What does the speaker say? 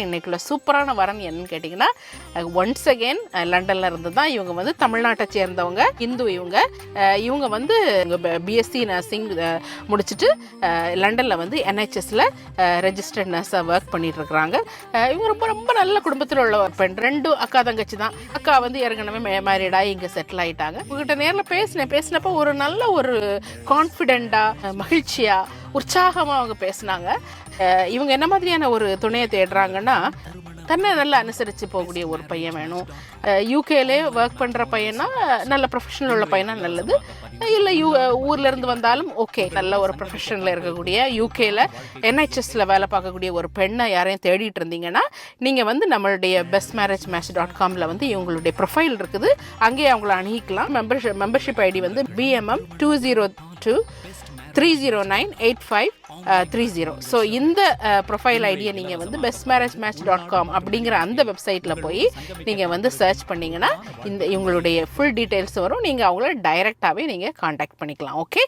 இன்னைக்குள்ள சூப்பரான வரன் என்னன்னு கேட்டிங்கன்னா, ஒன்ஸ் அகெயின் லண்டனில் இருந்து தான் இவங்க வந்து தமிழ்நாட்டை சேர்ந்தவங்க, இந்து. இவங்க வந்து பிஎஸ்சி நர்சிங் முடிச்சுட்டு லண்டனில் வந்து NHSல ரெஜிஸ்டர்ட் நர்ஸாக ஒர்க் பண்ணிட்டு இருக்கிறாங்க. இவங்க ரொம்ப ரொம்ப நல்ல குடும்பத்தில் உள்ள பெண். 2 அக்கா தங்கச்சி தான். அக்கா வந்து ஏற்கனவே மேரிடாகி இங்கே செட்டில் ஆகிட்டாங்க. உங்ககிட்ட நேரில் பேசினப்போ ஒரு நல்ல ஒரு கான்ஃபிடென்ட்டாக, மகிழ்ச்சியாக, உற்சாகமாக அவங்க பேசினாங்க. இவங்க என்ன மாதிரியான ஒரு துணையை தேடுறாங்கன்னா, தன்னை நல்லா அனுசரித்து போகக்கூடிய ஒரு பையன் வேணும். யூகேலே ஒர்க் பண்ணுற பையனா, நல்ல ப்ரொஃபஷனல் உள்ள பையனா நல்லது. இல்லை ஊர்லேருந்து வந்தாலும் ஓகே, நல்ல ஒரு ப்ரொஃபஷனில் இருக்கக்கூடிய யூகேல NHSல வேலை பார்க்கக்கூடிய ஒரு பெண்ணை யாரையும் தேடிட்டு இருந்தீங்கன்னா, நீங்கள் வந்து நம்மளுடைய bestmarriagematch.comல வந்து இவங்களுடைய ப்ரொஃபைல் இருக்குது, அங்கேயே அவங்கள அணுகிக்கலாம். மெம்பர்ஷிப் ஐடி வந்து BMM 202 3098530. ஸோ இந்த ப்ரொஃபைல் ஐடியை நீங்கள் வந்து bestmarriagematch.com அப்படிங்கிற அந்த வெப்சைட்டில் போய் நீங்கள் வந்து சர்ச் பண்ணிங்கன்னா இவங்களுடைய ஃபுல் டீட்டெயில்ஸ் வரும். நீங்கள் அவங்கள டைரெக்டாகவே நீங்கள் காண்டாக்ட் பண்ணிக்கலாம். ஓகே.